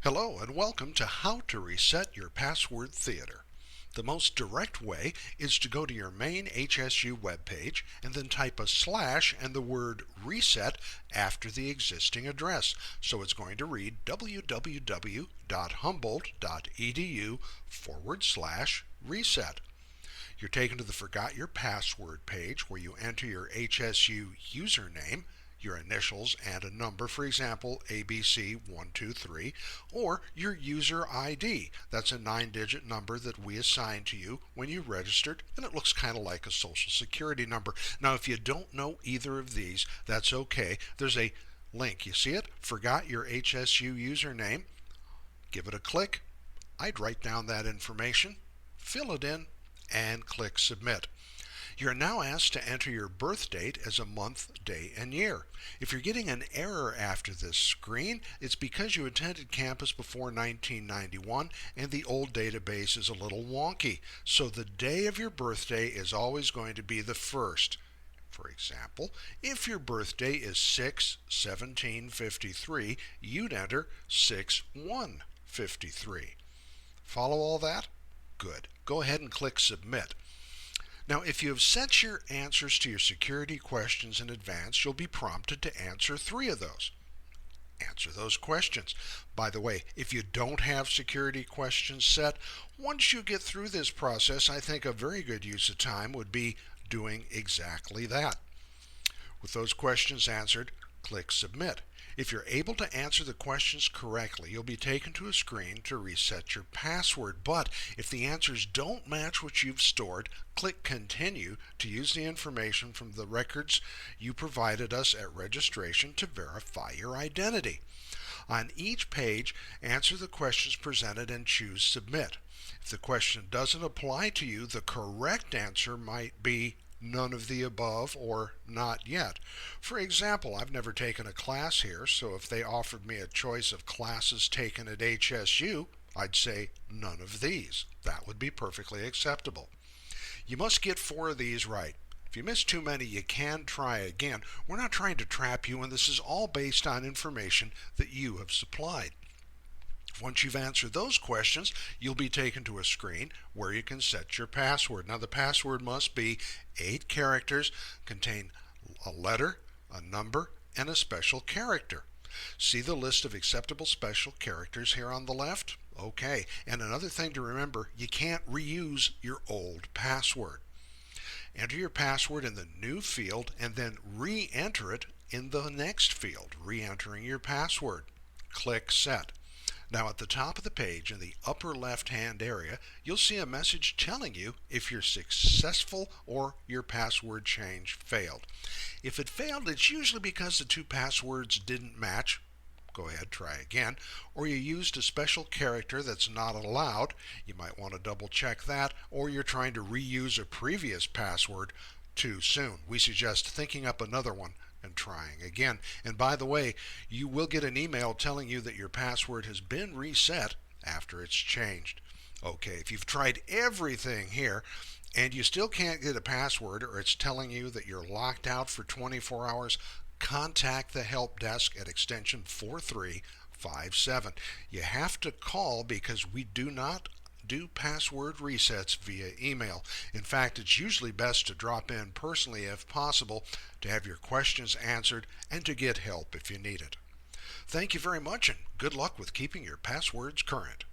Hello and welcome to How to Reset Your Password Theater. The most direct way is to go to your main HSU webpage and then type a slash and the word reset after the existing address. So it's going to read www.humboldt.edu/reset. You're taken to the Forgot Your Password page where you enter your HSU username, your initials, and a number, for example, ABC123, or your user ID. That's a 9-digit number that we assigned to you when you registered, and it looks kind of like a social security number. Now, if you don't know either of these, that's okay. There's a link. You see it? Forgot Your HSU username. Give it a click. I'd write down that information, fill it in, and click Submit. You're now asked to enter your birth date as a month, day, and year. If you're getting an error after this screen, it's because you attended campus before 1991 and the old database is a little wonky. So the day of your birthday is always going to be the first. For example, if your birthday is 6/17/53, you'd enter 6/1/53. Follow all that? Good. Go ahead and click Submit. Now, if you have set your answers to your security questions in advance, you'll be prompted to answer 3 of those. Answer those questions. By the way, if you don't have security questions set, once you get through this process, I think a very good use of time would be doing exactly that. With those questions answered, click Submit. If you're able to answer the questions correctly, you'll be taken to a screen to reset your password. But if the answers don't match what you've stored, click Continue to use the information from the records you provided us at registration to verify your identity. On each page, answer the questions presented and choose Submit. If the question doesn't apply to you, the correct answer might be none of the above or not yet. For example, I've never taken a class here, so if they offered me a choice of classes taken at HSU, I'd say none of these. That would be perfectly acceptable. You must get 4 of these right. If you miss too many, you can try again. We're not trying to trap you, and this is all based on information that you have supplied. Once you've answered those questions, you'll be taken to a screen where you can set your password. Now, the password must be 8 characters, contain a letter, a number, and a special character. See the list of acceptable special characters here on the left? Okay, and another thing to remember, you can't reuse your old password. Enter your password in the new field and then re-enter it in the next field, re-entering your password. Click Set. Now at the top of the page in the upper left-hand area, you'll see a message telling you if you're successful or your password change failed. If it failed, it's usually because the 2 passwords didn't match. Go ahead, try again. Or you used a special character that's not allowed. You might want to double check that. Or you're trying to reuse a previous password too soon. We suggest thinking up another one and trying again. And by the way, you will get an email telling you that your password has been reset after it's changed. Okay, if you've tried everything here and you still can't get a password, or it's telling you that you're locked out for 24 hours, contact the help desk at extension 4357. You have to call because we do not do password resets via email. In fact, it's usually best to drop in personally if possible to have your questions answered and to get help if you need it. Thank you very much and good luck with keeping your passwords current.